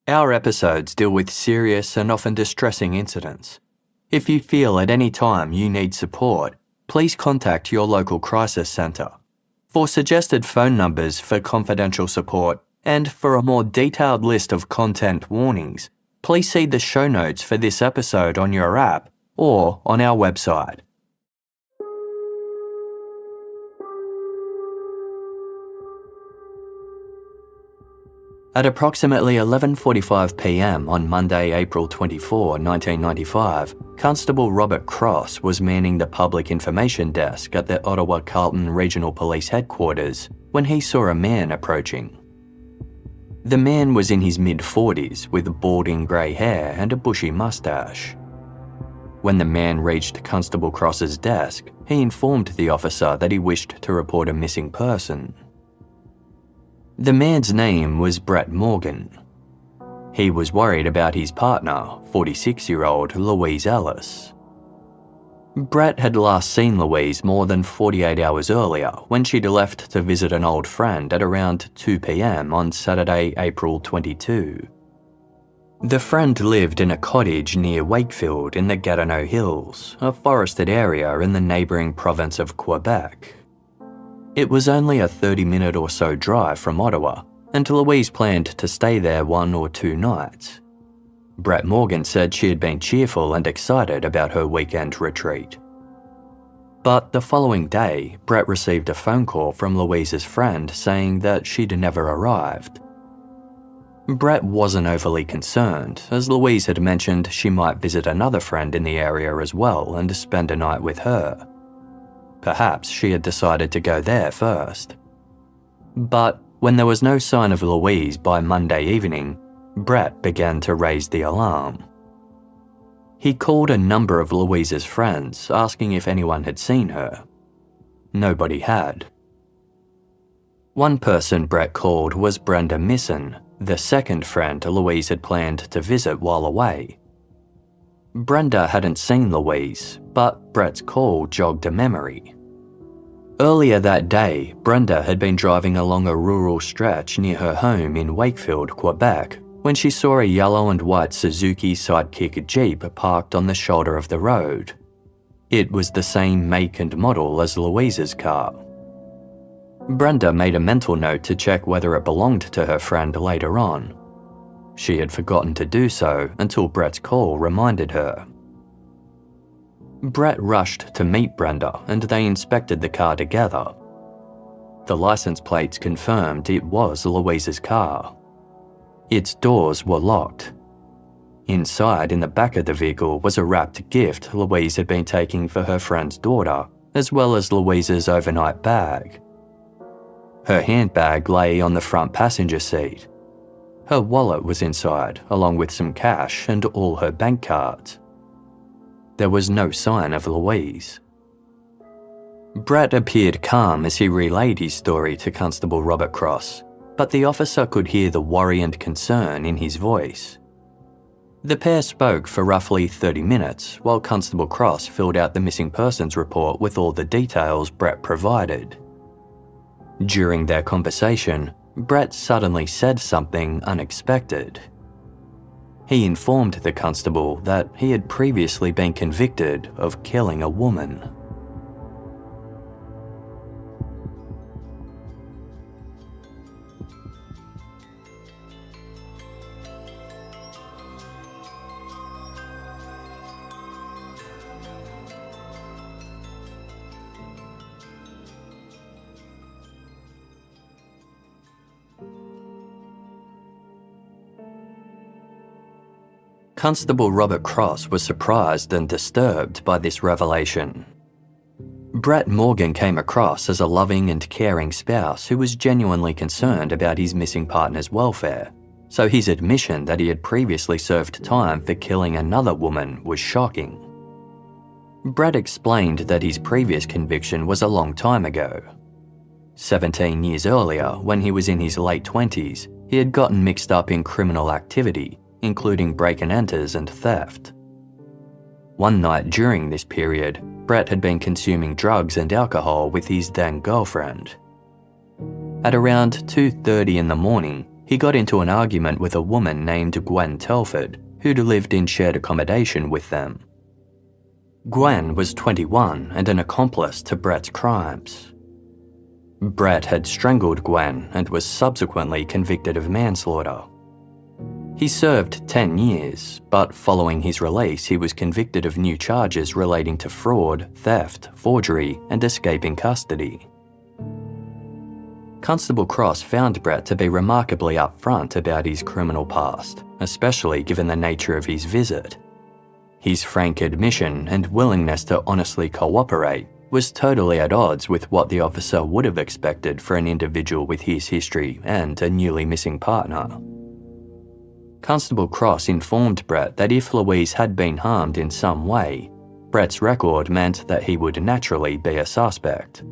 Our episodes deal with serious and often distressing incidents. If you feel at any time you need support, please contact your local crisis centre. For suggested phone numbers for confidential support and for a more detailed list of content warnings, please see the show notes for this episode on your app or on our website. At approximately 11:45 p.m. on Monday, April 24, 1995, Constable Robert Cross was manning the public information desk at the Ottawa Carlton Regional Police Headquarters when he saw a man approaching. The man was in his mid-40s with balding grey hair and a bushy moustache. When the man reached Constable Cross's desk, he informed the officer that he wished to report a missing person. The man's name was Brett Morgan. He was worried about his partner, 46-year-old Louise Ellis. Brett had last seen Louise more than 48 hours earlier when she'd left to visit an old friend at around 2 p.m. on Saturday, April 22. The friend lived in a cottage near Wakefield in the Gatineau Hills, a forested area in the neighbouring province of Quebec. It was only a 30-minute or so drive from Ottawa, and Louise planned to stay there 1 or 2 nights. Brett Morgan said she had been cheerful and excited about her weekend retreat. But the following day, Brett received a phone call from Louise's friend saying that she'd never arrived. Brett wasn't overly concerned, as Louise had mentioned she might visit another friend in the area as well and spend a night with her. Perhaps she had decided to go there first. But when there was no sign of Louise by Monday evening, Brett began to raise the alarm. He called a number of Louise's friends asking if anyone had seen her. Nobody had. One person Brett called was Brenda Misson, the second friend Louise had planned to visit while away. Brenda hadn't seen Louise, but Brett's call jogged a memory. Earlier that day, Brenda had been driving along a rural stretch near her home in Wakefield, Quebec, when she saw a yellow and white Suzuki Sidekick Jeep parked on the shoulder of the road. It was the same make and model as Louise's car. Brenda made a mental note to check whether it belonged to her friend later on. She had forgotten to do so until Brett's call reminded her. Brett rushed to meet Brenda and they inspected the car together. The license plates confirmed it was Louise's car. Its doors were locked. Inside, in the back of the vehicle, was a wrapped gift Louise had been taking for her friend's daughter, as well as Louise's overnight bag. Her handbag lay on the front passenger seat. Her wallet was inside, along with some cash and all her bank cards. There was no sign of Louise. Brett appeared calm as he relayed his story to Constable Robert Cross, but the officer could hear the worry and concern in his voice. The pair spoke for roughly 30 minutes while Constable Cross filled out the missing persons report with all the details Brett provided. During their conversation, Brett suddenly said something unexpected. He informed the constable that he had previously been convicted of killing a woman. Constable Robert Cross was surprised and disturbed by this revelation. Brett Morgan came across as a loving and caring spouse who was genuinely concerned about his missing partner's welfare, so his admission that he had previously served time for killing another woman was shocking. Brett explained that his previous conviction was a long time ago. 17 years earlier, when he was in his late 20s, he had gotten mixed up in criminal activity, including break-and-enters and theft. One night during this period, Brett had been consuming drugs and alcohol with his then-girlfriend. At around 2:30 in the morning, he got into an argument with a woman named Gwen Telford, who'd lived in shared accommodation with them. Gwen was 21 and an accomplice to Brett's crimes. Brett had strangled Gwen and was subsequently convicted of manslaughter. He served 10 years, but following his release he was convicted of new charges relating to fraud, theft, forgery, and escaping custody. Constable Cross found Brett to be remarkably upfront about his criminal past, especially given the nature of his visit. His frank admission and willingness to honestly cooperate was totally at odds with what the officer would have expected for an individual with his history and a newly missing partner. Constable Cross informed Brett that if Louise had been harmed in some way, Brett's record meant that he would naturally be a suspect.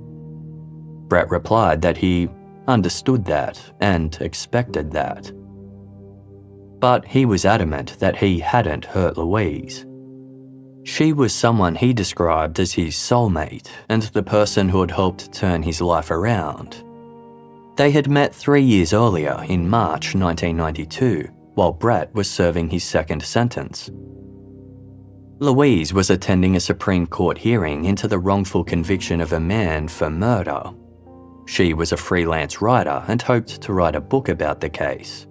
Brett replied that he understood that and expected that. But he was adamant that he hadn't hurt Louise. She was someone he described as his soulmate and the person who had helped turn his life around. They had met 3 years earlier in March 1992, while Brett was serving his second sentence. Louise was attending a Supreme Court hearing into the wrongful conviction of a man for murder. She was a freelance writer and hoped to write a book about the case.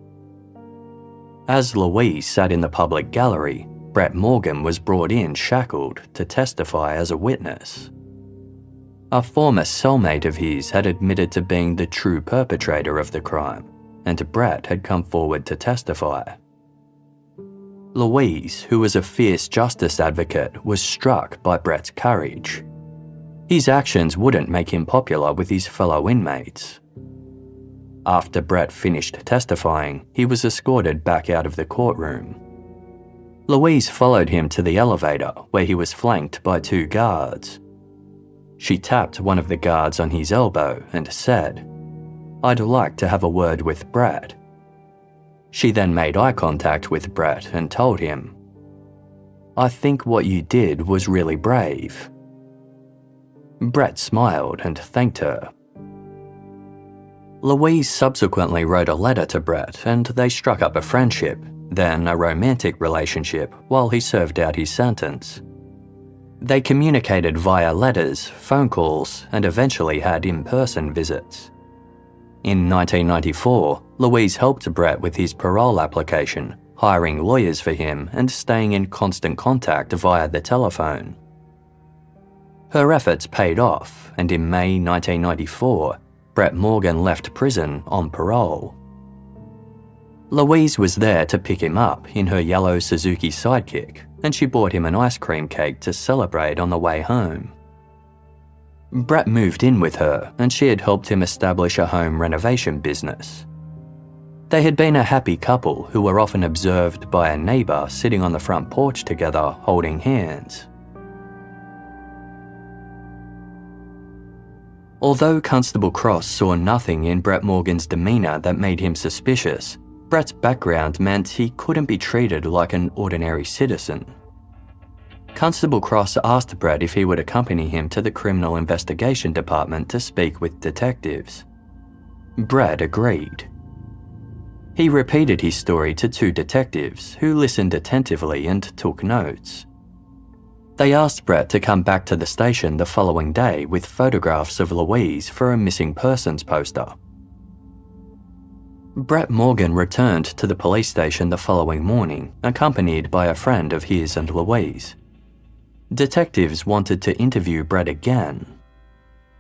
As Louise sat in the public gallery, Brett Morgan was brought in shackled to testify as a witness. A former cellmate of his had admitted to being the true perpetrator of the crime, and Brett had come forward to testify. Louise, who was a fierce justice advocate, was struck by Brett's courage. His actions wouldn't make him popular with his fellow inmates. After Brett finished testifying, he was escorted back out of the courtroom. Louise followed him to the elevator, where he was flanked by 2 guards. She tapped one of the guards on his elbow and said, "I'd like to have a word with Brett." She then made eye contact with Brett and told him, "I think what you did was really brave." Brett smiled and thanked her. Louise subsequently wrote a letter to Brett and they struck up a friendship, then a romantic relationship while he served out his sentence. They communicated via letters, phone calls, and eventually had in-person visits. In 1994, Louise helped Brett with his parole application, hiring lawyers for him and staying in constant contact via the telephone. Her efforts paid off, and in May 1994, Brett Morgan left prison on parole. Louise was there to pick him up in her yellow Suzuki Sidekick, and she bought him an ice cream cake to celebrate on the way home. Brett moved in with her, and she had helped him establish a home renovation business. They had been a happy couple who were often observed by a neighbour sitting on the front porch together holding hands. Although Constable Cross saw nothing in Brett Morgan's demeanour that made him suspicious, Brett's background meant he couldn't be treated like an ordinary citizen. Constable Cross asked Brett if he would accompany him to the Criminal Investigation Department to speak with detectives. Brett agreed. He repeated his story to 2 detectives who listened attentively and took notes. They asked Brett to come back to the station the following day with photographs of Louise for a missing persons poster. Brett Morgan returned to the police station the following morning, accompanied by a friend of his and Louise. Detectives wanted to interview Brett again.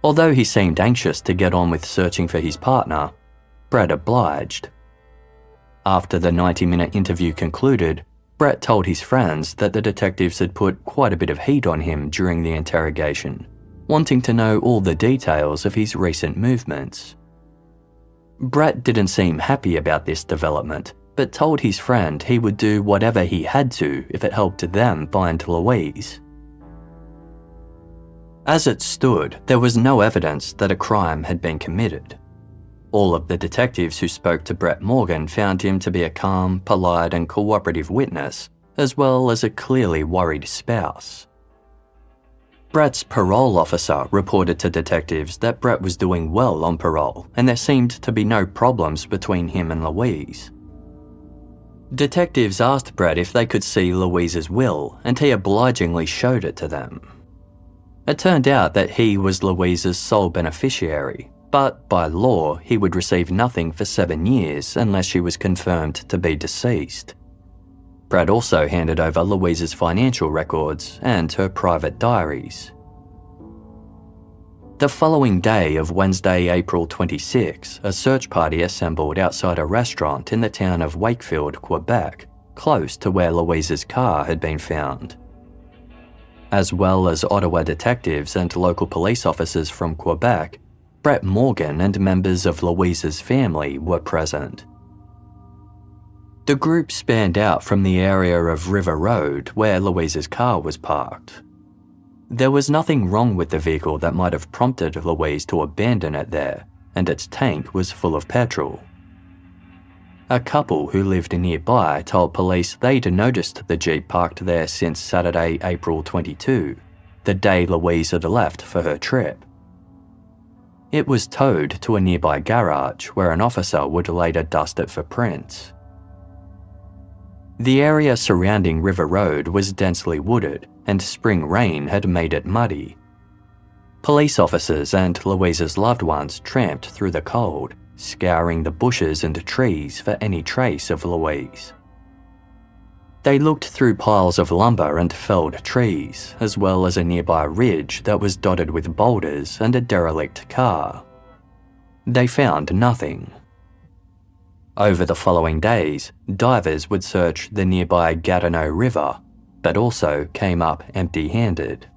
Although he seemed anxious to get on with searching for his partner, Brett obliged. After the 90-minute interview concluded, Brett told his friends that the detectives had put quite a bit of heat on him during the interrogation, wanting to know all the details of his recent movements. Brett didn't seem happy about this development, but told his friend he would do whatever he had to if it helped them find Louise. As it stood, there was no evidence that a crime had been committed. All of the detectives who spoke to Brett Morgan found him to be a calm, polite and cooperative witness, as well as a clearly worried spouse. Brett's parole officer reported to detectives that Brett was doing well on parole and there seemed to be no problems between him and Louise. Detectives asked Brett if they could see Louise's will, and he obligingly showed it to them. It turned out that he was Louise's sole beneficiary, but by law he would receive nothing for 7 years unless she was confirmed to be deceased. Brett also handed over Louise's financial records and her private diaries. The following day of Wednesday, April 26, a search party assembled outside a restaurant in the town of Wakefield, Quebec, close to where Louise's car had been found. As well as Ottawa detectives and local police officers from Quebec, Brett Morgan and members of Louise's family were present. The group spanned out from the area of River Road where Louise's car was parked. There was nothing wrong with the vehicle that might have prompted Louise to abandon it there, and its tank was full of petrol. A couple who lived nearby told police they'd noticed the Jeep parked there since Saturday, April 22, the day Louise had left for her trip. It was towed to a nearby garage where an officer would later dust it for prints. The area surrounding River Road was densely wooded, and spring rain had made it muddy. Police officers and Louise's loved ones tramped through the cold, scouring the bushes and trees for any trace of Louise. They looked through piles of lumber and felled trees, as well as a nearby ridge that was dotted with boulders and a derelict car. They found nothing. Over the following days, divers would search the nearby Gatineau River, but also came up empty-handed.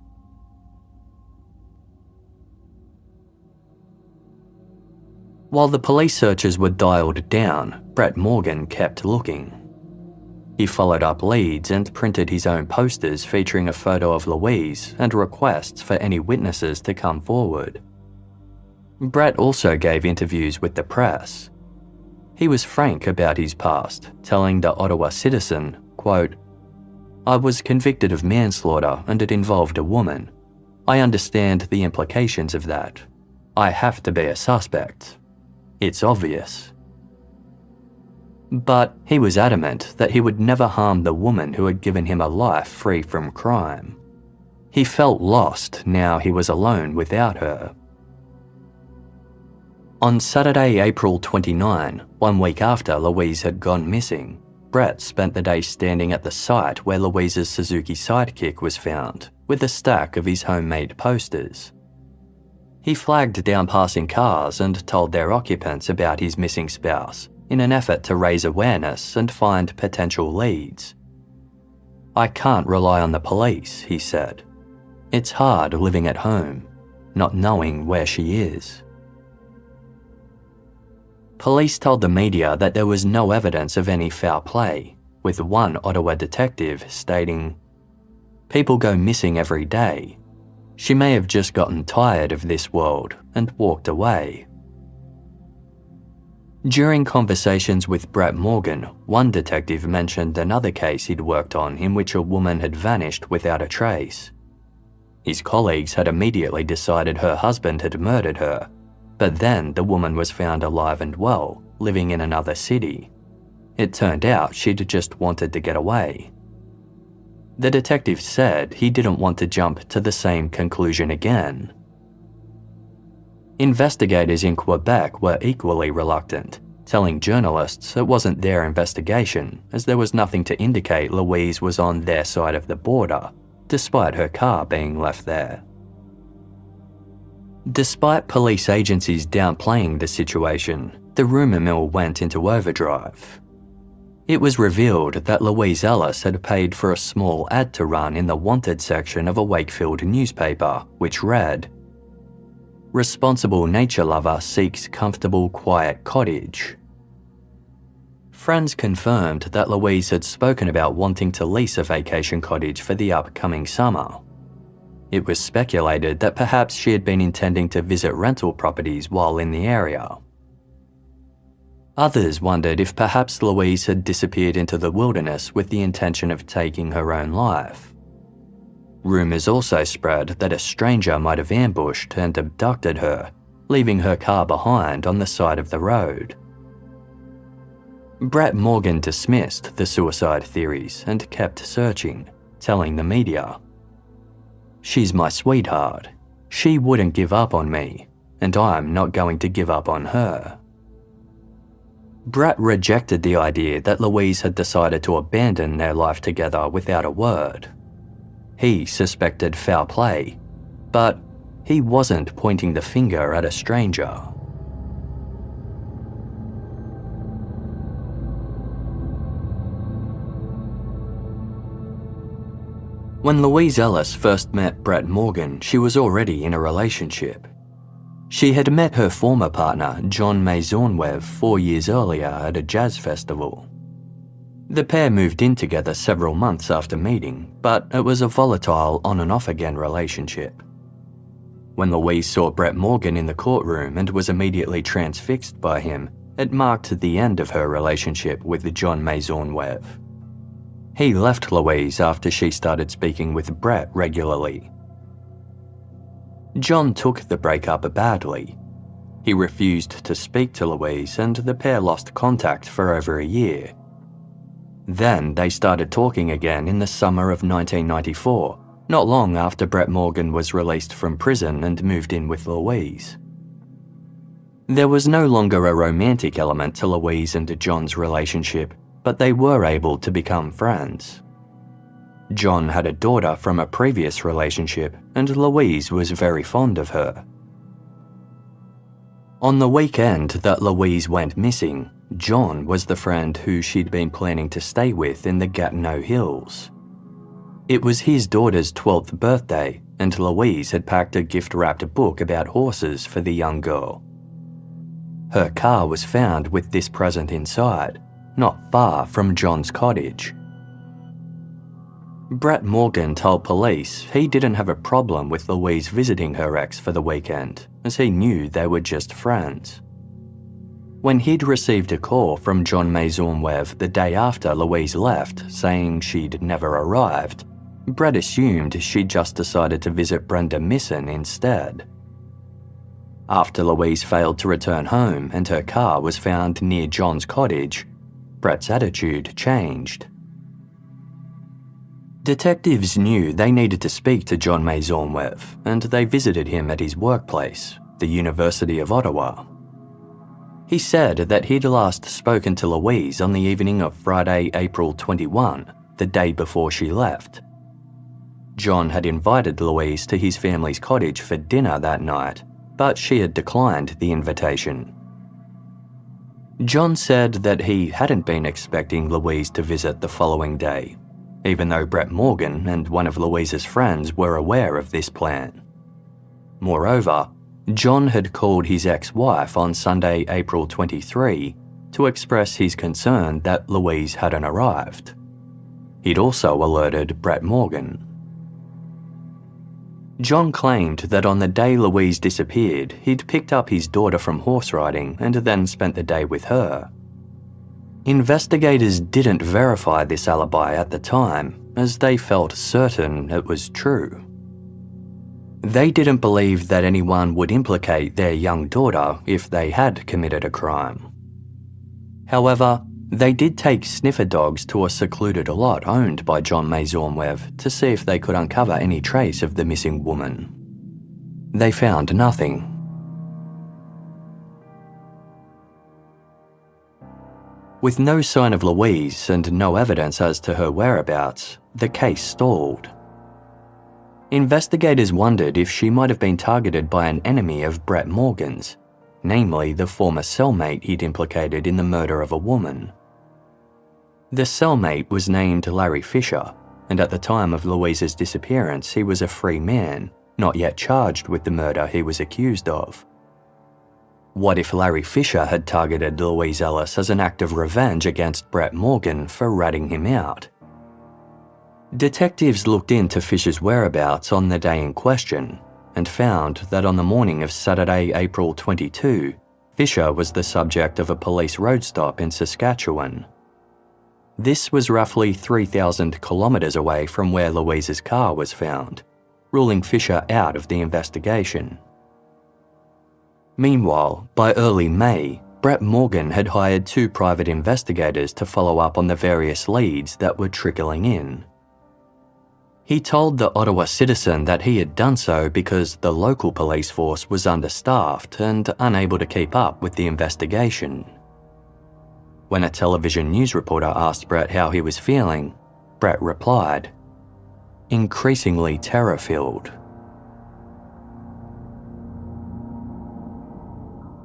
While the police searches were dialed down, Brett Morgan kept looking. He followed up leads and printed his own posters featuring a photo of Louise and requests for any witnesses to come forward. Brett also gave interviews with the press. He was frank about his past, telling the Ottawa Citizen, quote, "I was convicted of manslaughter and it involved a woman. I understand the implications of that. I have to be a suspect. It's obvious." But he was adamant that he would never harm the woman who had given him a life free from crime. He felt lost now he was alone without her. On Saturday, April 29, 1 week after Louise had gone missing, Brett spent the day standing at the site where Louise's Suzuki Sidekick was found, with a stack of his homemade posters. He flagged down passing cars and told their occupants about his missing spouse, in an effort to raise awareness and find potential leads. "I can't rely on the police," he said. "It's hard living at home, not knowing where she is." Police told the media that there was no evidence of any foul play, with one Ottawa detective stating, "People go missing every day. She may have just gotten tired of this world and walked away." During conversations with Brett Morgan, one detective mentioned another case he'd worked on in which a woman had vanished without a trace. His colleagues had immediately decided her husband had murdered her, but then the woman was found alive and well, living in another city. It turned out she'd just wanted to get away. The detective said he didn't want to jump to the same conclusion again. Investigators in Quebec were equally reluctant, telling journalists it wasn't their investigation as there was nothing to indicate Louise was on their side of the border, despite her car being left there. Despite police agencies downplaying the situation, the rumour mill went into overdrive. It was revealed that Louise Ellis had paid for a small ad to run in the wanted section of a Wakefield newspaper, which read, "Responsible nature lover seeks comfortable, quiet cottage." Friends confirmed that Louise had spoken about wanting to lease a vacation cottage for the upcoming summer. It was speculated that perhaps she had been intending to visit rental properties while in the area. Others wondered if perhaps Louise had disappeared into the wilderness with the intention of taking her own life. Rumours also spread that a stranger might have ambushed and abducted her, leaving her car behind on the side of the road. Brett Morgan dismissed the suicide theories and kept searching, telling the media, "She's my sweetheart. She wouldn't give up on me, and I'm not going to give up on her." Brett rejected the idea that Louise had decided to abandon their life together without a word. He suspected foul play, but he wasn't pointing the finger at a stranger. When Louise Ellis first met Brett Morgan, she was already in a relationship. She had met her former partner, John Maisonneuve, 4 years earlier at a jazz festival. The pair moved in together several months after meeting, but it was a volatile on-and-off-again relationship. When Louise saw Brett Morgan in the courtroom and was immediately transfixed by him, it marked the end of her relationship with John Maisonneuve. He left Louise after she started speaking with Brett regularly. John took the breakup badly. He refused to speak to Louise and the pair lost contact for over a year. Then they started talking again in the summer of 1994, not long after Brett Morgan was released from prison and moved in with Louise. There was no longer a romantic element to Louise and John's relationship, but they were able to become friends. John had a daughter from a previous relationship, and Louise was very fond of her. On the weekend that Louise went missing, John was the friend who she'd been planning to stay with in the Gatineau Hills. It was his daughter's 12th birthday, and Louise had packed a gift-wrapped book about horses for the young girl. Her car was found with this present inside, not far from John's cottage. Brett Morgan told police he didn't have a problem with Louise visiting her ex for the weekend, as he knew they were just friends. When he'd received a call from John Maisonneuve the day after Louise left saying she'd never arrived, Brett assumed she'd just decided to visit Brenda Misson instead. After Louise failed to return home and her car was found near John's cottage, Brett's attitude changed. Detectives knew they needed to speak to John Maisonneuve, and they visited him at his workplace, the University of Ottawa. He said that he'd last spoken to Louise on the evening of Friday, April 21, the day before she left. John had invited Louise to his family's cottage for dinner that night, but she had declined the invitation. John said that he hadn't been expecting Louise to visit the following day, even though Brett Morgan and one of Louise's friends were aware of this plan. Moreover, John had called his ex-wife on Sunday, April 23, to express his concern that Louise hadn't arrived. He'd also alerted Brett Morgan. John claimed that on the day Louise disappeared, he'd picked up his daughter from horse riding and then spent the day with her. Investigators didn't verify this alibi at the time, as they felt certain it was true. They didn't believe that anyone would implicate their young daughter if they had committed a crime. However, they did take sniffer dogs to a secluded lot owned by John Maisonneuve to see if they could uncover any trace of the missing woman. They found nothing. With no sign of Louise and no evidence as to her whereabouts, the case stalled. Investigators wondered if she might have been targeted by an enemy of Brett Morgan's, namely the former cellmate he'd implicated in the murder of a woman. The cellmate was named Larry Fisher, and at the time of Louise's disappearance he was a free man, not yet charged with the murder he was accused of. What if Larry Fisher had targeted Louise Ellis as an act of revenge against Brett Morgan for ratting him out? Detectives looked into Fisher's whereabouts on the day in question and found that on the morning of Saturday, April 22, Fisher was the subject of a police road stop in Saskatchewan. This was roughly 3,000 kilometres away from where Louise's car was found, ruling Fisher out of the investigation. Meanwhile, by early May, Brett Morgan had hired 2 private investigators to follow up on the various leads that were trickling in. He told the Ottawa Citizen that he had done so because the local police force was understaffed and unable to keep up with the investigation. When a television news reporter asked Brett how he was feeling, Brett replied, "Increasingly terror-filled."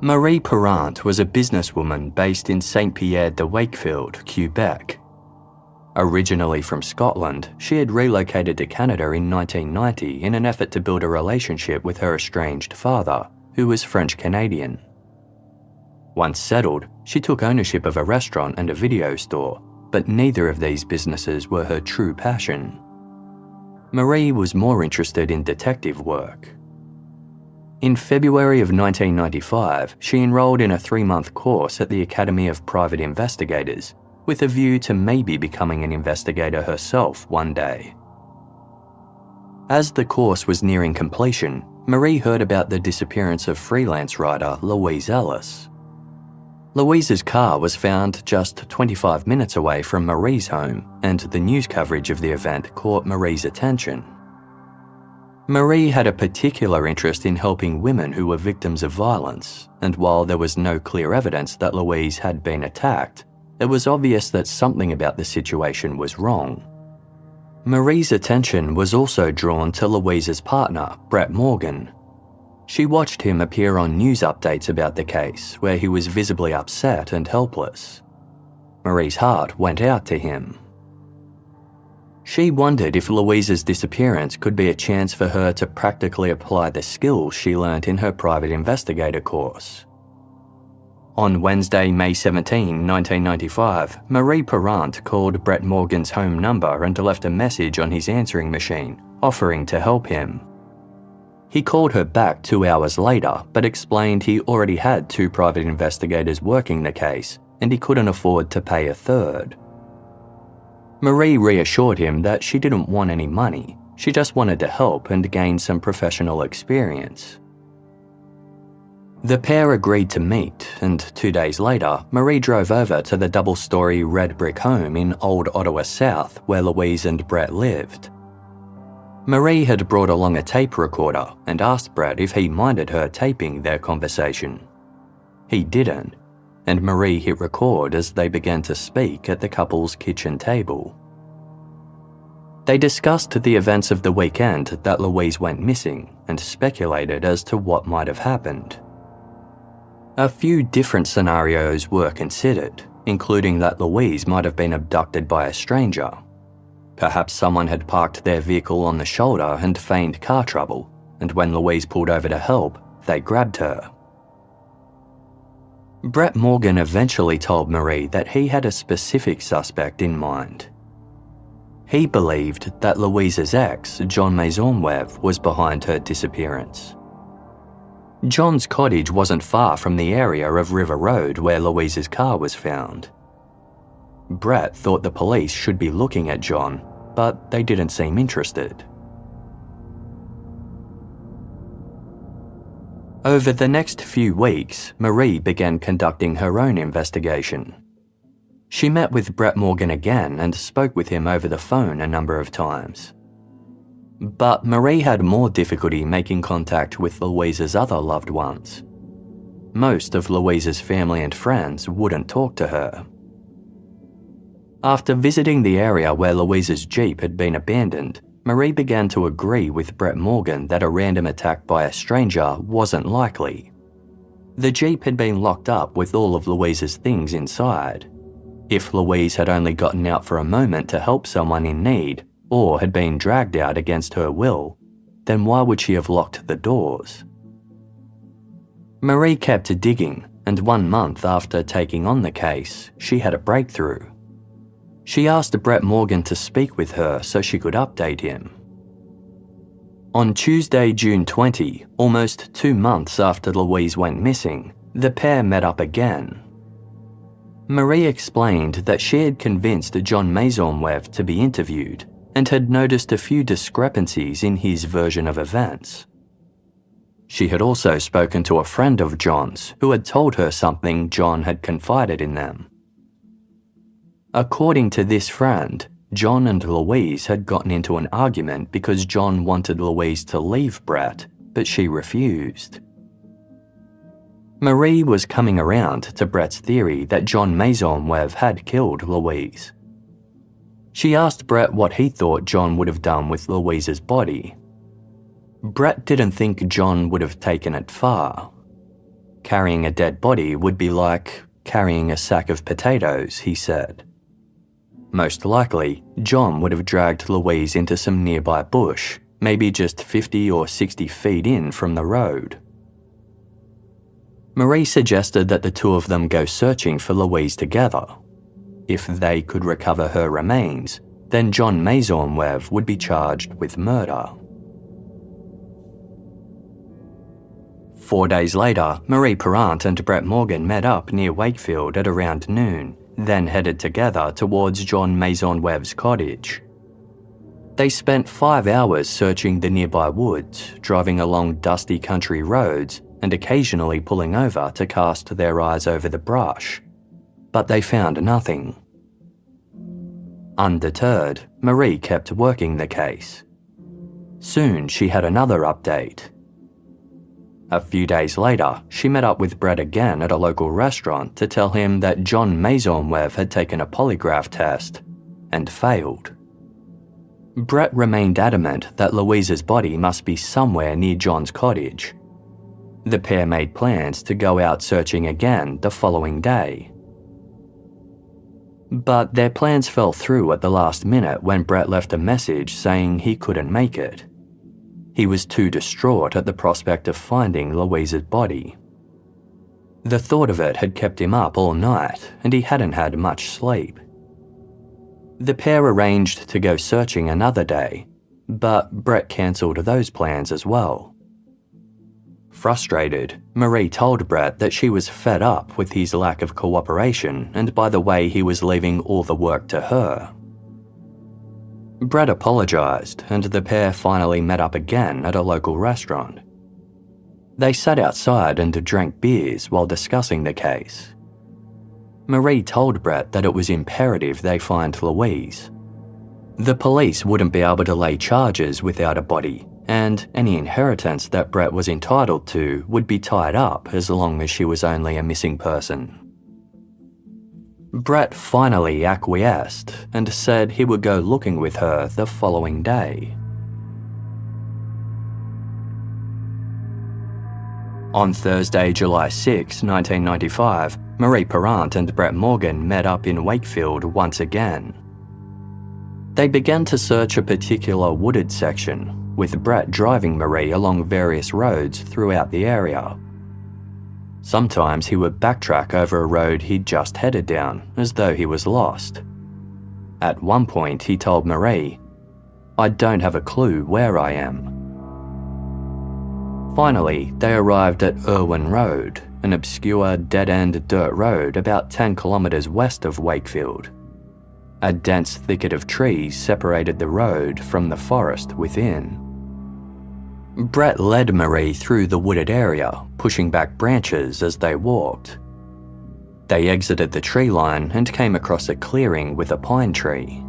Marie Perrant was a businesswoman based in Saint-Pierre-de-Wakefield, Quebec. Originally from Scotland, she had relocated to Canada in 1990 in an effort to build a relationship with her estranged father, who was French-Canadian. Once settled, she took ownership of a restaurant and a video store, but neither of these businesses were her true passion. Marie was more interested in detective work. In February of 1995, she enrolled in a 3-month course at the Academy of Private Investigators, with a view to maybe becoming an investigator herself one day. As the course was nearing completion, Marie heard about the disappearance of freelance writer Louise Ellis. Louise's car was found just 25 minutes away from Marie's home, and the news coverage of the event caught Marie's attention. Marie had a particular interest in helping women who were victims of violence, and while there was no clear evidence that Louise had been attacked, it was obvious that something about the situation was wrong. Marie's attention was also drawn to Louise's partner, Brett Morgan. She watched him appear on news updates about the case, where he was visibly upset and helpless. Marie's heart went out to him. She wondered if Louise's disappearance could be a chance for her to practically apply the skills she learnt in her private investigator course. On Wednesday, May 17, 1995, Marie Perrant called Brett Morgan's home number and left a message on his answering machine, offering to help him. He called her back 2 hours later, but explained he already had 2 private investigators working the case, and he couldn't afford to pay a third. Marie reassured him that she didn't want any money, she just wanted to help and gain some professional experience. The pair agreed to meet, and 2 days later, Marie drove over to the double-storey red brick home in Old Ottawa South where Louise and Brett lived. Marie had brought along a tape recorder and asked Brett if he minded her taping their conversation. He didn't, and Marie hit record as they began to speak at the couple's kitchen table. They discussed the events of the weekend that Louise went missing and speculated as to what might have happened. A few different scenarios were considered, including that Louise might have been abducted by a stranger. Perhaps someone had parked their vehicle on the shoulder and feigned car trouble, and when Louise pulled over to help, they grabbed her. Brett Morgan eventually told Marie that he had a specific suspect in mind. He believed that Louise's ex, John Maisonneuve, was behind her disappearance. John's cottage wasn't far from the area of River Road where Louise's car was found. Brett thought the police should be looking at John, but they didn't seem interested. Over the next few weeks, Marie began conducting her own investigation. She met with Brett Morgan again and spoke with him over the phone a number of times. But Marie had more difficulty making contact with Louise's other loved ones. Most of Louise's family and friends wouldn't talk to her. After visiting the area where Louise's Jeep had been abandoned, Marie began to agree with Brett Morgan that a random attack by a stranger wasn't likely. The Jeep had been locked up with all of Louise's things inside. If Louise had only gotten out for a moment to help someone in need, or had been dragged out against her will, then why would she have locked the doors? Marie kept digging, and 1 month after taking on the case, she had a breakthrough. She asked Brett Morgan to speak with her so she could update him. On Tuesday, June 20, almost 2 months after Louise went missing, The pair met up again. Marie explained that she had convinced John Maisonneuve to be interviewed and had noticed a few discrepancies in his version of events. She had also spoken to a friend of John's who had told her something John had confided in them. According to this friend, John and Louise had gotten into an argument because John wanted Louise to leave Brett, but she refused. Marie was coming around to Brett's theory that John Maisonneuve had killed Louise. She asked Brett what he thought John would have done with Louise's body. Brett didn't think John would have taken it far. Carrying a dead body would be like carrying a sack of potatoes, he said. Most likely, John would have dragged Louise into some nearby bush, maybe just 50 or 60 feet in from the road. Marie suggested that the two of them go searching for Louise together. If they could recover her remains, then John Maisonneuve would be charged with murder. 4 days later, Marie Perrant and Brett Morgan met up near Wakefield at around noon, then headed together towards John Maisonneuve's cottage. They spent 5 hours searching the nearby woods, driving along dusty country roads and occasionally pulling over to cast their eyes over the brush. But they found nothing. Undeterred, Marie kept working the case. Soon she had another update. A few days later, she met up with Brett again at a local restaurant to tell him that John Maisonneuve had taken a polygraph test and failed. Brett remained adamant that Louise's body must be somewhere near John's cottage. The pair made plans to go out searching again the following day. But their plans fell through at the last minute when Brett left a message saying he couldn't make it. He was too distraught at the prospect of finding Louise's body. The thought of it had kept him up all night, and he hadn't had much sleep. The pair arranged to go searching another day, but Brett cancelled those plans as well. Frustrated, Marie told Brett that she was fed up with his lack of cooperation and by the way he was leaving all the work to her. Brett apologised, and the pair finally met up again at a local restaurant. They sat outside and drank beers while discussing the case. Marie told Brett that it was imperative they find Louise. The police wouldn't be able to lay charges without a body, and any inheritance that Brett was entitled to would be tied up as long as she was only a missing person. Brett finally acquiesced and said he would go looking with her the following day. On Thursday, July 6, 1995, Marie Perrant and Brett Morgan met up in Wakefield once again. They began to search a particular wooded section, with Brett driving Marie along various roads throughout the area. Sometimes he would backtrack over a road he'd just headed down, as though he was lost. At one point, he told Marie, "I don't have a clue where I am." Finally, they arrived at Irwin Road, an obscure dead-end dirt road about 10 kilometres west of Wakefield. A dense thicket of trees separated the road from the forest within. Brett led Marie through the wooded area, pushing back branches as they walked. They exited the tree line and came across a clearing with a pine tree.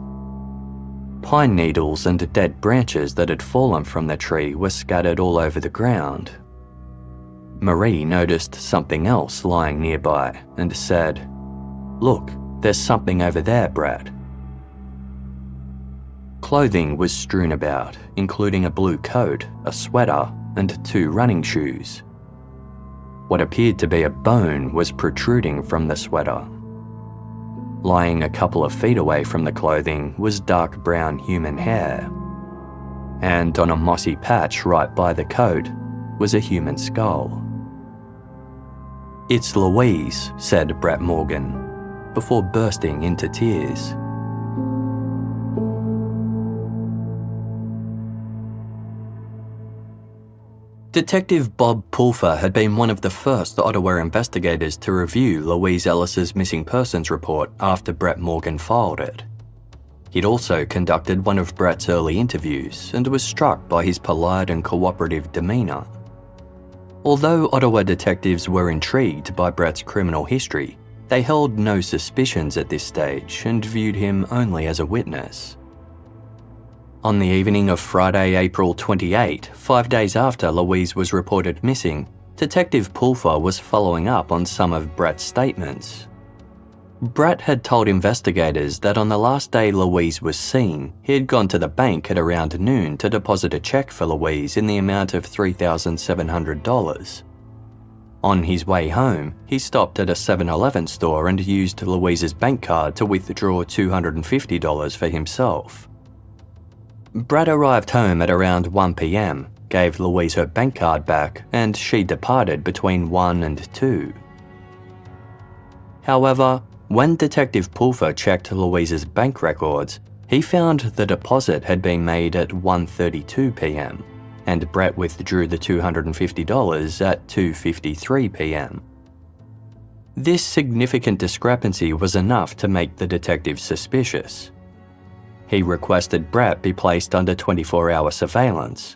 Pine needles and dead branches that had fallen from the tree were scattered all over the ground. Marie noticed something else lying nearby and said, "Look, there's something over there, Brett." Clothing was strewn about, including a blue coat, a sweater, and 2 running shoes. What appeared to be a bone was protruding from the sweater. Lying a couple of feet away from the clothing was dark brown human hair. And on a mossy patch right by the coat was a human skull. "It's Louise," said Brett Morgan, before bursting into tears. Detective Bob Pulfer had been one of the first Ottawa investigators to review Louise Ellis's missing persons report after Brett Morgan filed it. He'd also conducted one of Brett's early interviews and was struck by his polite and cooperative demeanour. Although Ottawa detectives were intrigued by Brett's criminal history, they held no suspicions at this stage and viewed him only as a witness. On the evening of Friday, April 28, 5 days after Louise was reported missing, Detective Pulfer was following up on some of Brett's statements. Brett had told investigators that on the last day Louise was seen, he had gone to the bank at around noon to deposit a cheque for Louise in the amount of $3,700. On his way home, he stopped at a 7-Eleven store and used Louise's bank card to withdraw $250 for himself. Brett arrived home at around 1 p.m, gave Louise her bank card back, and she departed between 1 and 2. However, when Detective Pulfer checked Louise's bank records, he found the deposit had been made at 1:32 p.m, and Brett withdrew the $250 at 2:53 p.m. This significant discrepancy was enough to make the detective suspicious. He requested Brett be placed under 24-hour surveillance.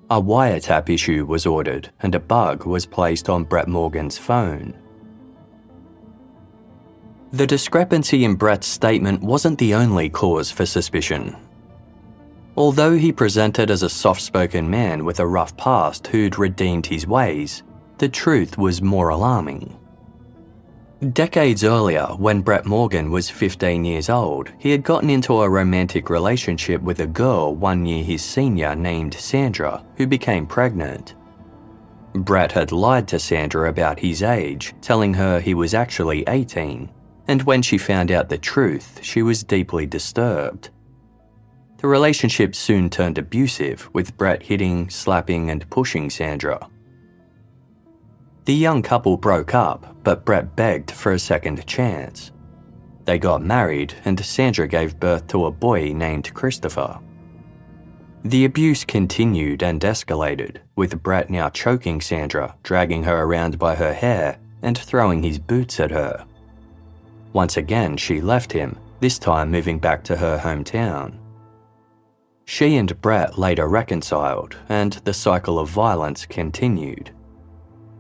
A wiretap issue was ordered and a bug was placed on Brett Morgan's phone. The discrepancy in Brett's statement wasn't the only cause for suspicion. Although he presented as a soft-spoken man with a rough past who'd redeemed his ways, the truth was more alarming. Decades earlier, when Brett Morgan was 15 years old, he had gotten into a romantic relationship with a girl 1 year his senior named Sandra, who became pregnant. Brett had lied to Sandra about his age, telling her he was actually 18, and when she found out the truth, she was deeply disturbed. The relationship soon turned abusive, with Brett hitting, slapping, and pushing Sandra. The young couple broke up, but Brett begged for a second chance. They got married, and Sandra gave birth to a boy named Christopher. The abuse continued and escalated, with Brett now choking Sandra, dragging her around by her hair, and throwing his boots at her. Once again, she left him, this time moving back to her hometown. She and Brett later reconciled, and the cycle of violence continued.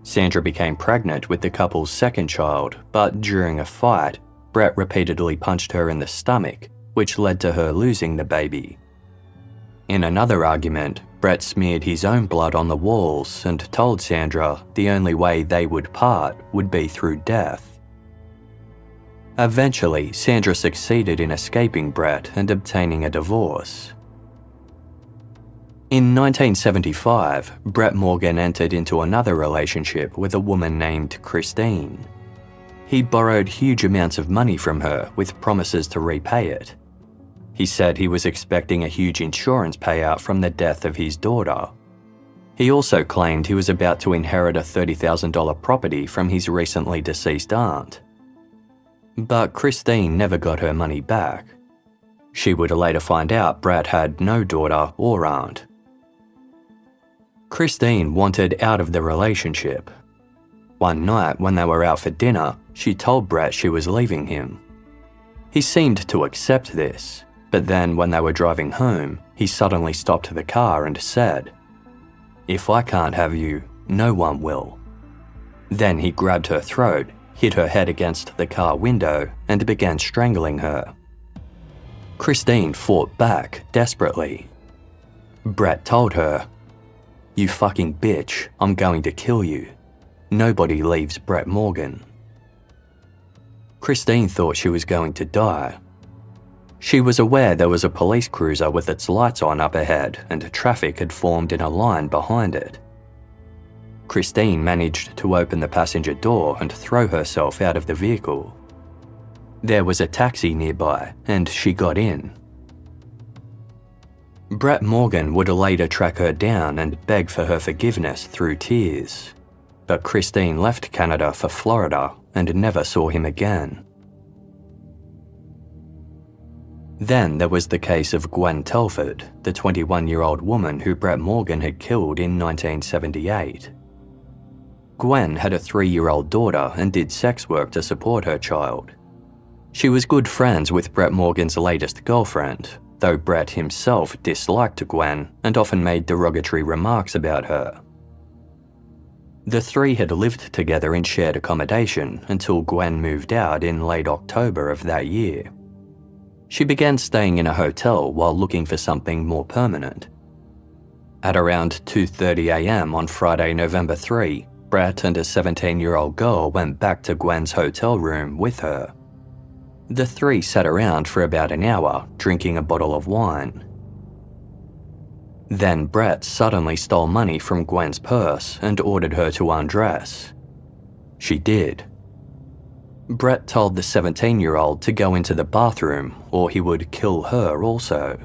Sandra became pregnant with the couple's second child, but during a fight, Brett repeatedly punched her in the stomach, which led to her losing the baby. In another argument, Brett smeared his own blood on the walls and told Sandra the only way they would part would be through death. Eventually, Sandra succeeded in escaping Brett and obtaining a divorce. In 1975, Brett Morgan entered into another relationship with a woman named Christine. He borrowed huge amounts of money from her with promises to repay it. He said he was expecting a huge insurance payout from the death of his daughter. He also claimed he was about to inherit a $30,000 property from his recently deceased aunt. But Christine never got her money back. She would later find out Brett had no daughter or aunt. Christine wanted out of the relationship. One night when they were out for dinner, she told Brett she was leaving him. He seemed to accept this, but then when they were driving home, he suddenly stopped the car and said, "If I can't have you, no one will." Then he grabbed her throat, hit her head against the car window, and began strangling her. Christine fought back desperately. Brett told her, "You fucking bitch, I'm going to kill you. Nobody leaves Brett Morgan." Christine thought she was going to die. She was aware there was a police cruiser with its lights on up ahead and traffic had formed in a line behind it. Christine managed to open the passenger door and throw herself out of the vehicle. There was a taxi nearby and she got in. Brett Morgan would later track her down and beg for her forgiveness through tears, but Christine left Canada for Florida and never saw him again. Then there was the case of Gwen Telford, the 21-year-old woman who Brett Morgan had killed in 1978. Gwen had a 3-year-old daughter and did sex work to support her child. She was good friends with Brett Morgan's latest girlfriend, though Brett himself disliked Gwen and often made derogatory remarks about her. The three had lived together in shared accommodation until Gwen moved out in late October of that year. She began staying in a hotel while looking for something more permanent. At around 2:30 a.m. on Friday, November 3, Brett and a 17-year-old girl went back to Gwen's hotel room with her. The three sat around for about an hour, drinking a bottle of wine. Then Brett suddenly stole money from Gwen's purse and ordered her to undress. She did. Brett told the 17-year-old to go into the bathroom or he would kill her also.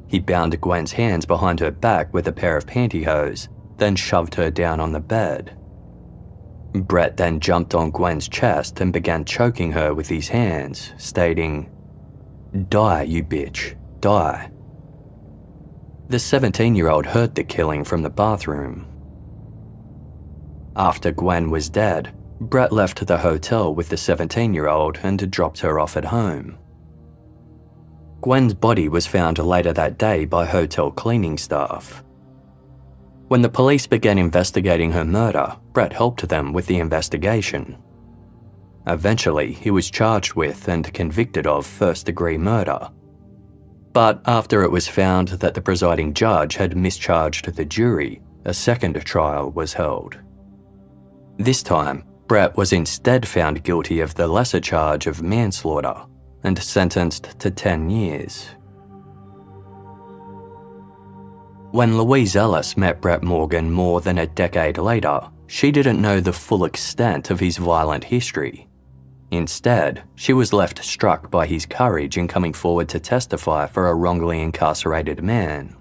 He bound Gwen's hands behind her back with a pair of pantyhose, then shoved her down on the bed. Brett then jumped on Gwen's chest and began choking her with his hands, stating, "Die, you bitch, die." The 17-year-old heard the killing from the bathroom. After Gwen was dead, Brett left the hotel with the 17-year-old and dropped her off at home. Gwen's body was found later that day by hotel cleaning staff. When the police began investigating her murder, Brett helped them with the investigation. Eventually, he was charged with and convicted of first-degree murder. But after it was found that the presiding judge had mischarged the jury, a second trial was held. This time, Brett was instead found guilty of the lesser charge of manslaughter and sentenced to 10 years. When Louise Ellis met Brett Morgan more than a decade later, she didn't know the full extent of his violent history. Instead, she was left struck by his courage in coming forward to testify for a wrongly incarcerated man.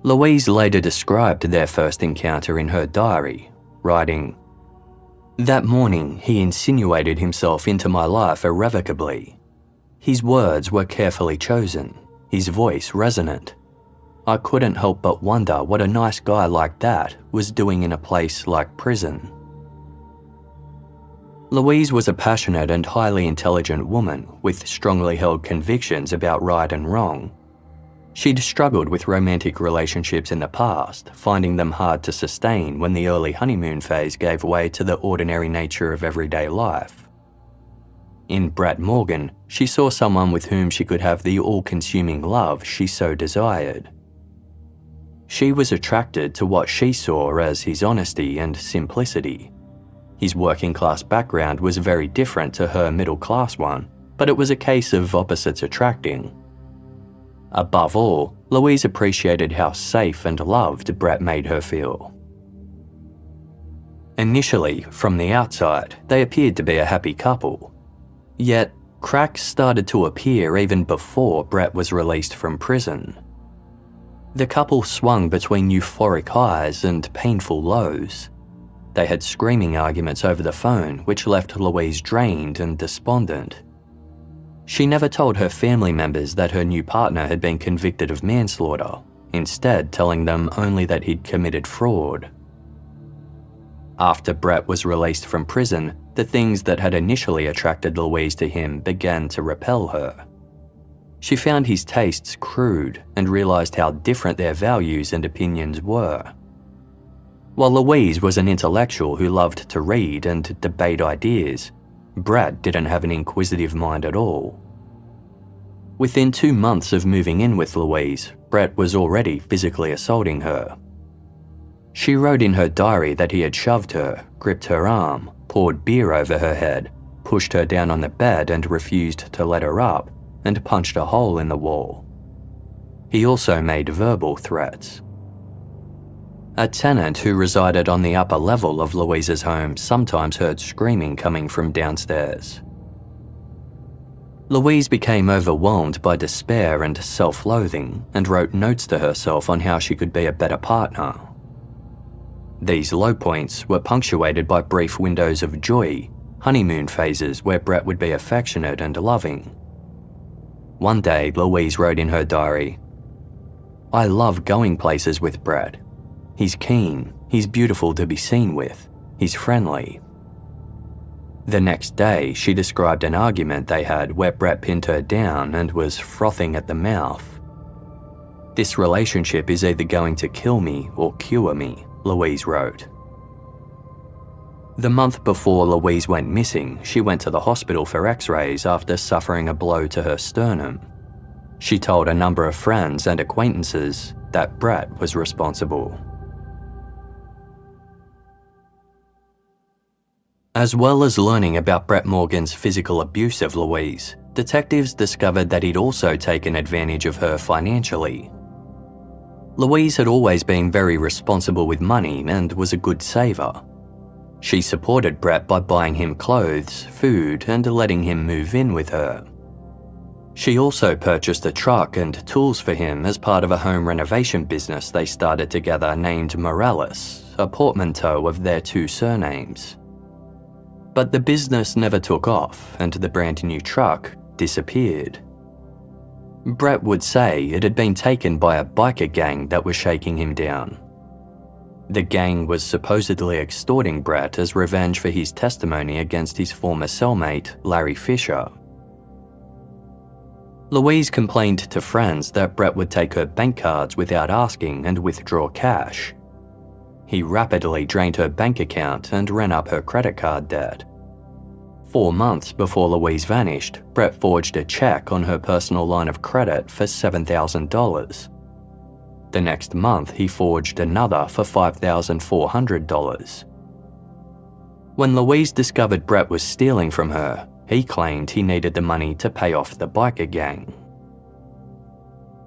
Louise later described their first encounter in her diary, writing, "That morning, he insinuated himself into my life irrevocably. His words were carefully chosen, his voice resonant. I couldn't help but wonder what a nice guy like that was doing in a place like prison." Louise was a passionate and highly intelligent woman with strongly held convictions about right and wrong. She'd struggled with romantic relationships in the past, finding them hard to sustain when the early honeymoon phase gave way to the ordinary nature of everyday life. In Brett Morgan, she saw someone with whom she could have the all-consuming love she so desired. She was attracted to what she saw as his honesty and simplicity. His working-class background was very different to her middle-class one, but it was a case of opposites attracting. Above all, Louise appreciated how safe and loved Brett made her feel. Initially, from the outside, they appeared to be a happy couple. Yet, cracks started to appear even before Brett was released from prison. The couple swung between euphoric highs and painful lows. They had screaming arguments over the phone, which left Louise drained and despondent. She never told her family members that her new partner had been convicted of manslaughter, instead telling them only that he'd committed fraud. After Brett was released from prison, the things that had initially attracted Louise to him began to repel her. She found his tastes crude and realised how different their values and opinions were. While Louise was an intellectual who loved to read and debate ideas, Brett didn't have an inquisitive mind at all. Within 2 months of moving in with Louise, Brett was already physically assaulting her. She wrote in her diary that he had shoved her, gripped her arm, poured beer over her head, pushed her down on the bed and refused to let her up, and punched a hole in the wall. He also made verbal threats. A tenant who resided on the upper level of Louise's home sometimes heard screaming coming from downstairs. Louise became overwhelmed by despair and self-loathing and wrote notes to herself on how she could be a better partner. These low points were punctuated by brief windows of joy, honeymoon phases where Brett would be affectionate and loving. One day, Louise wrote in her diary, "I love going places with Brett. He's keen, he's beautiful to be seen with, he's friendly." The next day, she described an argument they had where Brett pinned her down and was frothing at the mouth. "This relationship is either going to kill me or cure me," Louise wrote. The month before Louise went missing, she went to the hospital for x-rays after suffering a blow to her sternum. She told a number of friends and acquaintances that Brett was responsible. As well as learning about Brett Morgan's physical abuse of Louise, detectives discovered that he'd also taken advantage of her financially. Louise had always been very responsible with money and was a good saver. She supported Brett by buying him clothes, food, and letting him move in with her. She also purchased a truck and tools for him as part of a home renovation business they started together named Morales, a portmanteau of their two surnames. But the business never took off and the brand new truck disappeared. Brett would say it had been taken by a biker gang that was shaking him down. The gang was supposedly extorting Brett as revenge for his testimony against his former cellmate, Larry Fisher. Louise complained to friends that Brett would take her bank cards without asking and withdraw cash. He rapidly drained her bank account and ran up her credit card debt. 4 months before Louise vanished, Brett forged a check on her personal line of credit for $7,000. The next month, he forged another for $5,400. When Louise discovered Brett was stealing from her, he claimed he needed the money to pay off the biker gang.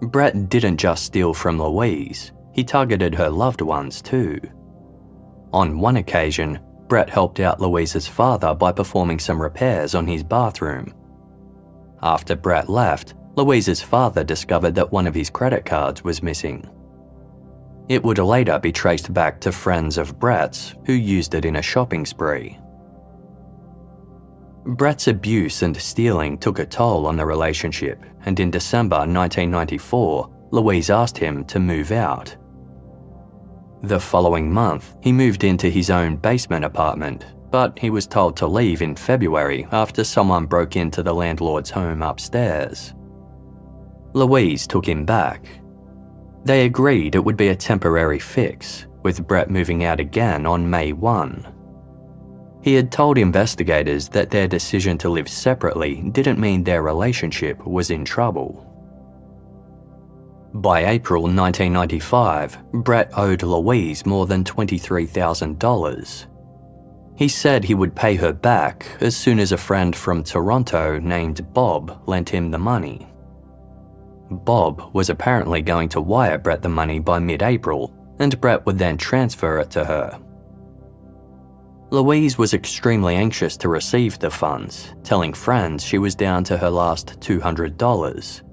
Brett didn't just steal from Louise, he targeted her loved ones too. On one occasion, Brett helped out Louise's father by performing some repairs on his bathroom. After Brett left, Louise's father discovered that one of his credit cards was missing. It would later be traced back to friends of Brett's who used it in a shopping spree. Brett's abuse and stealing took a toll on the relationship, and in December 1994, Louise asked him to move out. The following month, he moved into his own basement apartment, but he was told to leave in February after someone broke into the landlord's home upstairs. Louise took him back. They agreed it would be a temporary fix, with Brett moving out again on May 1. He had told investigators that their decision to live separately didn't mean their relationship was in trouble. By April 1995, Brett owed Louise more than $23,000. He said he would pay her back as soon as a friend from Toronto named Bob lent him the money. Bob was apparently going to wire Brett the money by mid-April, and Brett would then transfer it to her. Louise was extremely anxious to receive the funds, telling friends she was down to her last $200.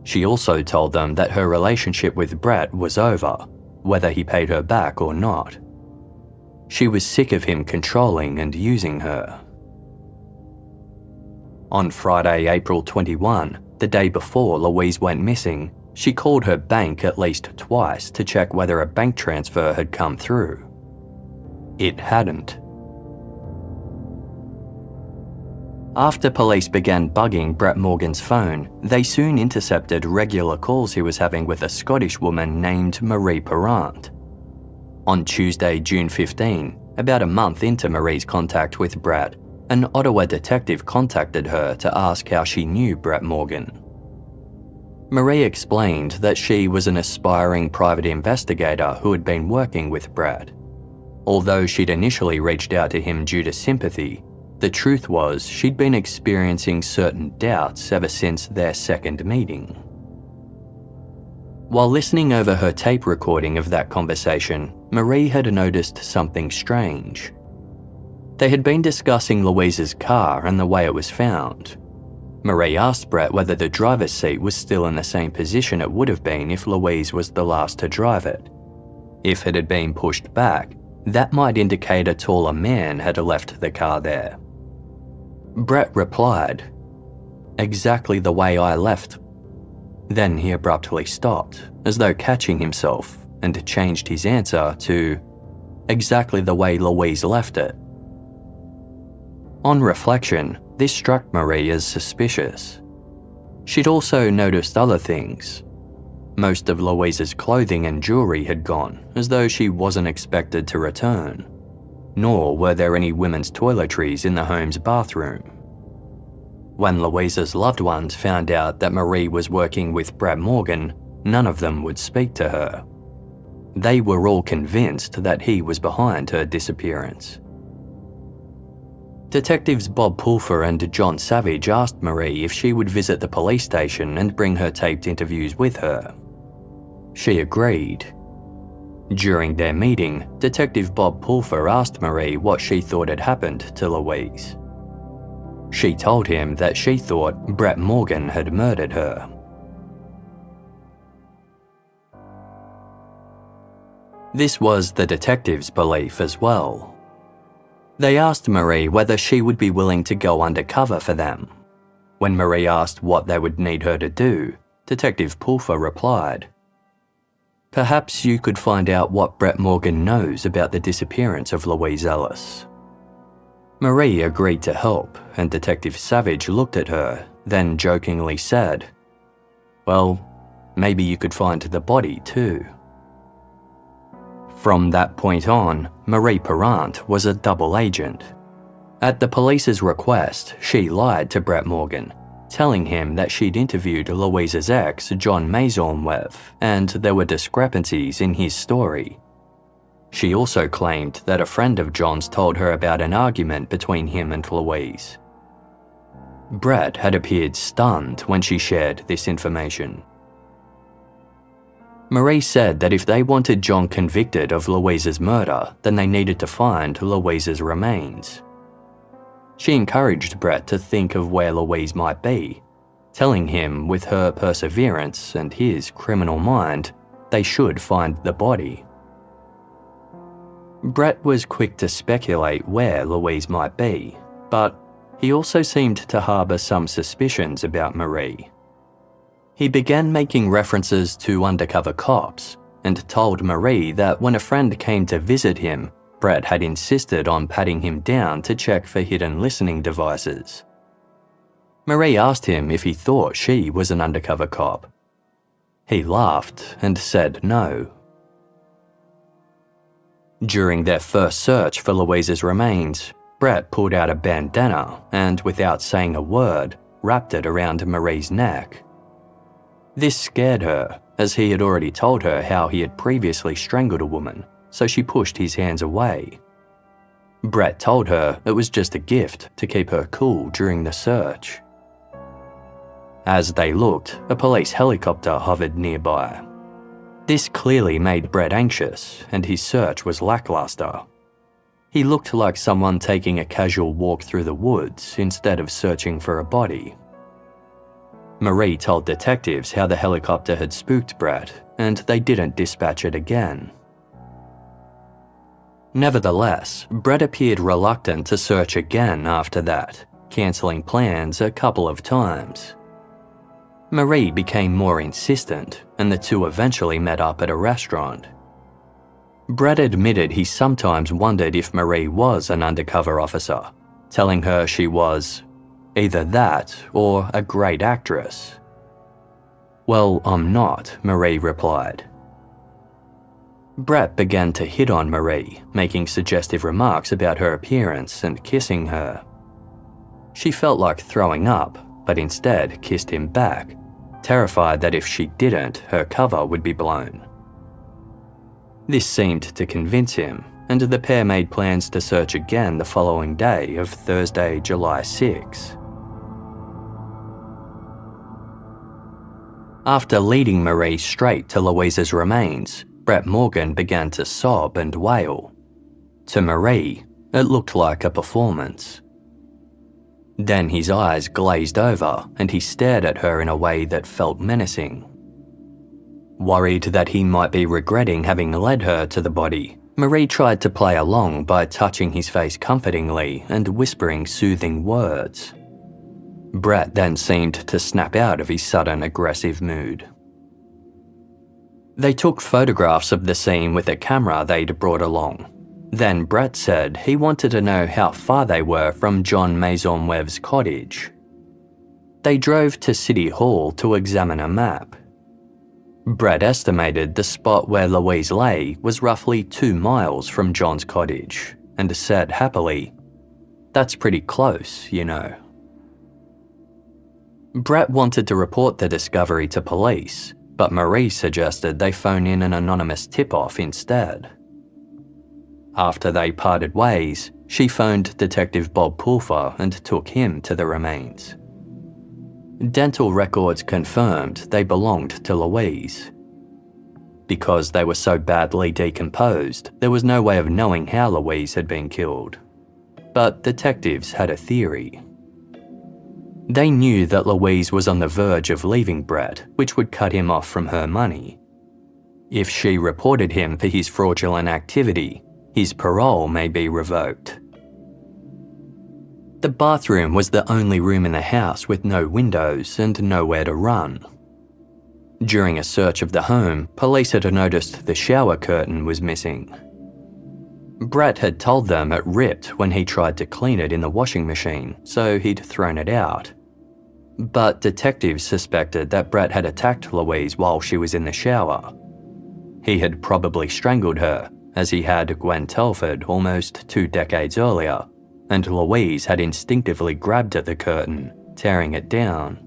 She also told them that her relationship with Brett was over, whether he paid her back or not. She was sick of him controlling and using her. On Friday, April 21, the day before Louise went missing, she called her bank at least twice to check whether a bank transfer had come through. It hadn't. After police began bugging Brett Morgan's phone, they soon intercepted regular calls he was having with a Scottish woman named Marie Perrant. On Tuesday, June 15, about a month into Marie's contact with Brett, an Ottawa detective contacted her to ask how she knew Brett Morgan. Marie explained that she was an aspiring private investigator who had been working with Brett. Although she'd initially reached out to him due to sympathy, the truth was she'd been experiencing certain doubts ever since their second meeting. While listening over her tape recording of that conversation, Marie had noticed something strange. They had been discussing Louise's car and the way it was found. Marie asked Brett whether the driver's seat was still in the same position it would have been if Louise was the last to drive it. If it had been pushed back, that might indicate a taller man had left the car there. Brett replied, exactly the way I left. Then he abruptly stopped, as though catching himself, and changed his answer to exactly the way Louise left it. On reflection, this struck Marie as suspicious. She'd also noticed other things. Most of Louise's clothing and jewelry had gone, as though she wasn't expected to return. Nor were there any women's toiletries in the home's bathroom. When Louise's loved ones found out that Marie was working with Brett Morgan, none of them would speak to her. They were all convinced that he was behind her disappearance. Detectives Bob Pulfer and John Savage asked Marie if she would visit the police station and bring her taped interviews with her. She agreed. During their meeting, Detective Bob Pulfer asked Marie what she thought had happened to Louise. She told him that she thought Brett Morgan had murdered her. This was the detectives' belief as well. They asked Marie whether she would be willing to go undercover for them. When Marie asked what they would need her to do, Detective Pulfer replied, "Perhaps you could find out what Brett Morgan knows about the disappearance of Louise Ellis." Marie agreed to help, and Detective Savage looked at her, then jokingly said, "Well, maybe you could find the body too." From that point on, Marie Parent was a double agent. At the police's request, she lied to Brett Morgan, telling him that she'd interviewed Louise's ex, John Maisonneuve, and there were discrepancies in his story. She also claimed that a friend of John's told her about an argument between him and Louise. Brett had appeared stunned when she shared this information. Marie said that if they wanted John convicted of Louise's murder, then they needed to find Louise's remains. She encouraged Brett to think of where Louise might be, telling him with her perseverance and his criminal mind, they should find the body. Brett was quick to speculate where Louise might be, but he also seemed to harbour some suspicions about Marie. He began making references to undercover cops and told Marie that when a friend came to visit him, Brett had insisted on patting him down to check for hidden listening devices. Marie asked him if he thought she was an undercover cop. He laughed and said no. During their first search for Louise's remains, Brett pulled out a bandana and, without saying a word, wrapped it around Marie's neck. This scared her, as he had already told her how he had previously strangled a woman, so she pushed his hands away. Brett told her it was just a gift to keep her cool during the search. As they looked, a police helicopter hovered nearby. This clearly made Brett anxious, and his search was lackluster. He looked like someone taking a casual walk through the woods instead of searching for a body. Marie told detectives how the helicopter had spooked Brett, and they didn't dispatch it again. Nevertheless, Brett appeared reluctant to search again after that, cancelling plans a couple of times. Marie became more insistent, and the two eventually met up at a restaurant. Brett admitted he sometimes wondered if Marie was an undercover officer, telling her she was either that or a great actress. "Well, I'm not," Marie replied. Brett began to hit on Marie, making suggestive remarks about her appearance and kissing her. She felt like throwing up, but instead kissed him back, terrified that if she didn't, her cover would be blown. This seemed to convince him, and the pair made plans to search again the following day of Thursday, July 6. After leading Marie straight to Louise's remains, Brett Morgan began to sob and wail. To Marie, it looked like a performance. Then his eyes glazed over and he stared at her in a way that felt menacing. Worried that he might be regretting having led her to the body, Marie tried to play along by touching his face comfortingly and whispering soothing words. Brett then seemed to snap out of his sudden aggressive mood. They took photographs of the scene with a camera they'd brought along. Then Brett said he wanted to know how far they were from John Maisonneuve's cottage. They drove to City Hall to examine a map. Brett estimated the spot where Louise lay was roughly 2 miles from John's cottage and said happily, "That's pretty close, you know." Brett wanted to report the discovery to police, but Marie suggested they phone in an anonymous tip-off instead. After they parted ways, she phoned Detective Bob Pulfer and took him to the remains. Dental records confirmed they belonged to Louise. Because they were so badly decomposed, there was no way of knowing how Louise had been killed. But detectives had a theory. They knew that Louise was on the verge of leaving Brett, which would cut him off from her money. If she reported him for his fraudulent activity, his parole may be revoked. The bathroom was the only room in the house with no windows and nowhere to run. During a search of the home, police had noticed the shower curtain was missing. Brett had told them it ripped when he tried to clean it in the washing machine, so he'd thrown it out. But detectives suspected that Brett had attacked Louise while she was in the shower. He had probably strangled her, as he had Gwen Telford almost 2 decades earlier, and Louise had instinctively grabbed at the curtain, tearing it down.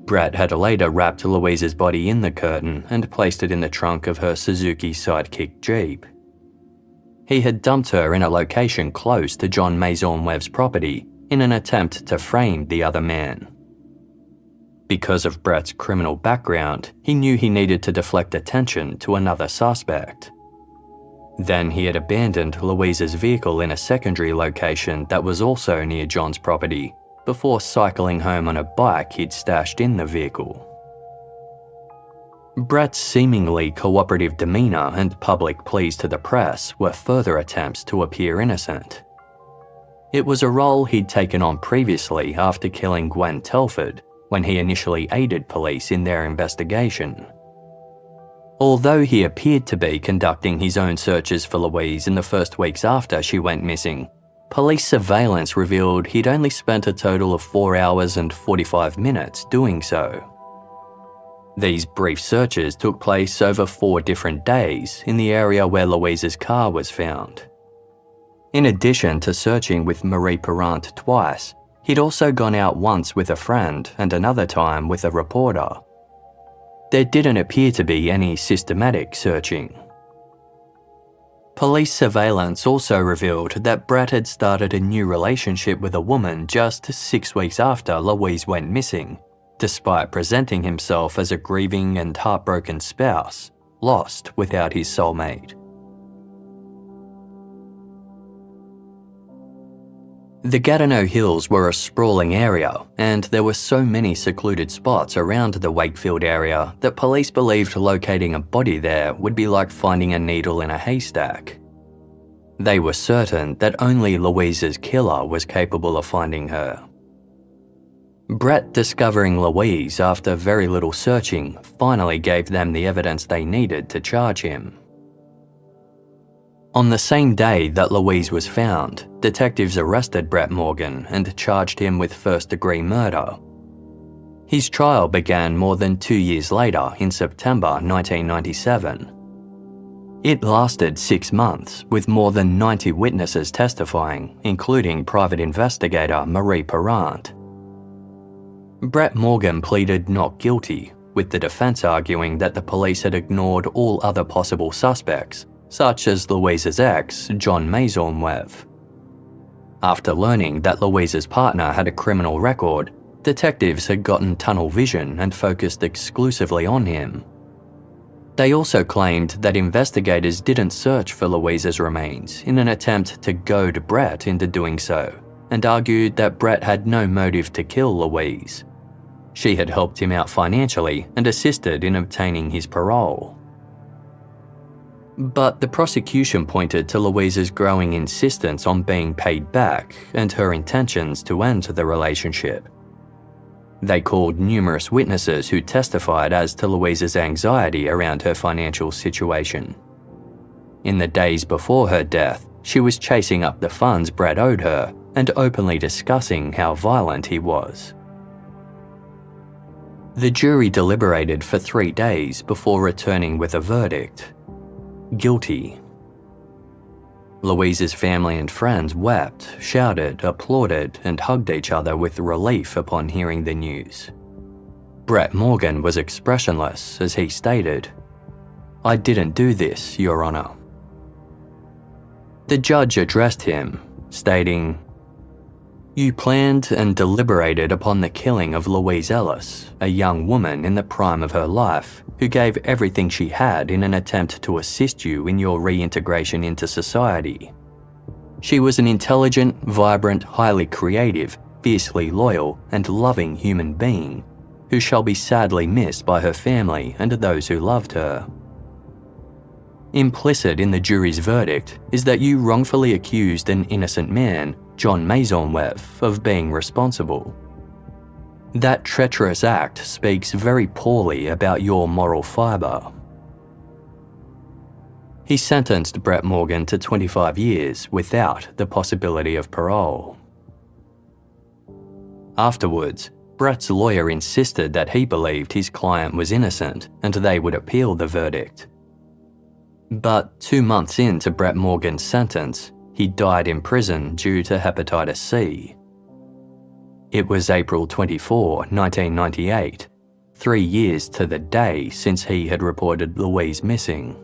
Brett had later wrapped Louise's body in the curtain and placed it in the trunk of her Suzuki Sidekick Jeep. He had dumped her in a location close to John Maisonneuve's property in an attempt to frame the other man. Because of Brett's criminal background, he knew he needed to deflect attention to another suspect. Then he had abandoned Louise's vehicle in a secondary location that was also near John's property, before cycling home on a bike he'd stashed in the vehicle. Brett's seemingly cooperative demeanour and public pleas to the press were further attempts to appear innocent. It was a role he'd taken on previously after killing Gwen Telford, when he initially aided police in their investigation. Although he appeared to be conducting his own searches for Louise in the first weeks after she went missing, police surveillance revealed he'd only spent a total of 4 hours and 45 minutes doing so. These brief searches took place over 4 different days in the area where Louise's car was found. In addition to searching with Marie Perrant twice, he'd also gone out once with a friend and another time with a reporter. There didn't appear to be any systematic searching. Police surveillance also revealed that Brett had started a new relationship with a woman just 6 weeks after Louise went missing, despite presenting himself as a grieving and heartbroken spouse, lost without his soulmate. The Gatineau Hills were a sprawling area, and there were so many secluded spots around the Wakefield area that police believed locating a body there would be like finding a needle in a haystack. They were certain that only Louise's killer was capable of finding her. Brett discovering Louise after very little searching finally gave them the evidence they needed to charge him. On the same day that Louise was found, detectives arrested Brett Morgan and charged him with first-degree murder. His trial began more than 2 years later in September 1997. It lasted 6 months, with more than 90 witnesses testifying, including private investigator Marie Perrant. Brett Morgan pleaded not guilty, with the defense arguing that the police had ignored all other possible suspects, such as Louise's ex, John Maisonneuve. After learning that Louise's partner had a criminal record, detectives had gotten tunnel vision and focused exclusively on him. They also claimed that investigators didn't search for Louise's remains in an attempt to goad Brett into doing so, and argued that Brett had no motive to kill Louise. She had helped him out financially and assisted in obtaining his parole. But the prosecution pointed to Louise's growing insistence on being paid back and her intentions to end the relationship. They called numerous witnesses who testified as to Louise's anxiety around her financial situation. In the days before her death, she was chasing up the funds Brett owed her and openly discussing how violent he was. The jury deliberated for 3 days before returning with a verdict: guilty. Louise's family and friends wept, shouted, applauded, and hugged each other with relief upon hearing the news. Brett Morgan was expressionless as he stated, "I didn't do this, Your Honour." The judge addressed him, stating, "You planned and deliberated upon the killing of Louise Ellis, a young woman in the prime of her life, who gave everything she had in an attempt to assist you in your reintegration into society. She was an intelligent, vibrant, highly creative, fiercely loyal, and loving human being, who shall be sadly missed by her family and those who loved her." Implicit in the jury's verdict is that you wrongfully accused an innocent man, John Maisonneuve, of being responsible. That treacherous act speaks very poorly about your moral fibre. He sentenced Brett Morgan to 25 years without the possibility of parole. Afterwards, Brett's lawyer insisted that he believed his client was innocent and they would appeal the verdict. But 2 months into Brett Morgan's sentence, he died in prison due to hepatitis C. It was April 24, 1998, 3 years to the day since he had reported Louise missing.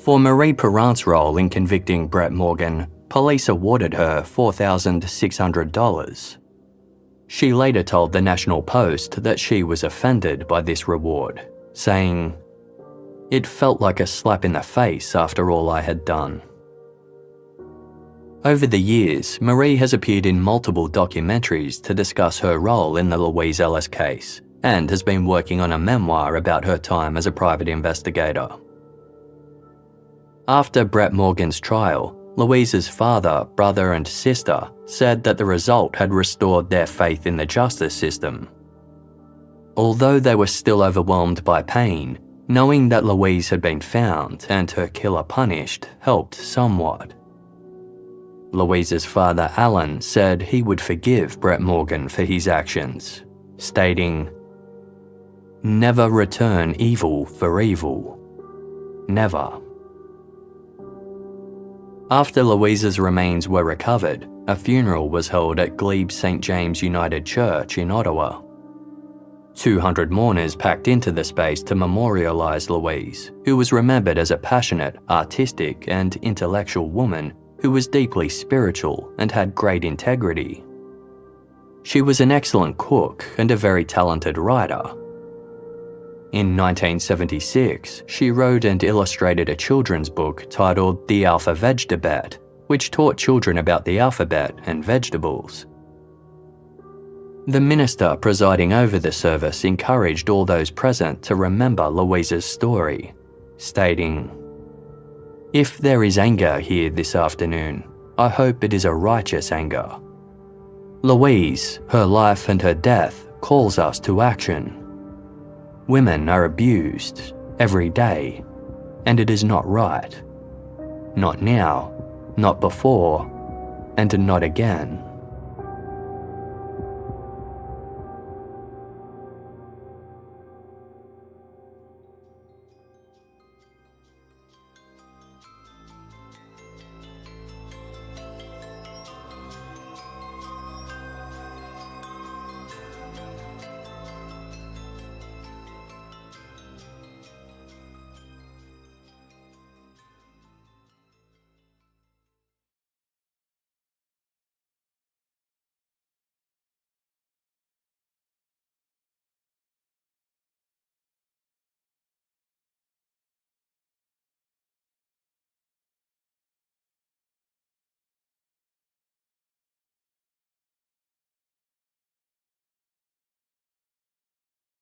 For Marie Perrant's role in convicting Brett Morgan, police awarded her $4,600. She later told the National Post that she was offended by this reward, saying, "It felt like a slap in the face after all I had done." Over the years, Marie has appeared in multiple documentaries to discuss her role in the Louise Ellis case, and has been working on a memoir about her time as a private investigator. After Brett Morgan's trial, Louise's father, brother, and sister said that the result had restored their faith in the justice system. Although they were still overwhelmed by pain, knowing that Louise had been found and her killer punished helped somewhat. Louise's father, Alan, said he would forgive Brett Morgan for his actions, stating, "Never return evil for evil. Never." After Louise's remains were recovered, a funeral was held at Glebe St. James United Church in Ottawa. 200 mourners packed into the space to memorialise Louise, who was remembered as a passionate, artistic, and intellectual woman who was deeply spiritual and had great integrity. She was an excellent cook and a very talented writer. In 1976, she wrote and illustrated a children's book titled The Alpha-Veg-Debate, which taught children about the alphabet and vegetables. The minister presiding over the service encouraged all those present to remember Louise's story, stating, "If there is anger here this afternoon, I hope it is a righteous anger. Louise, her life and her death, calls us to action. Women are abused every day, and it is not right. Not now, not before, and not again."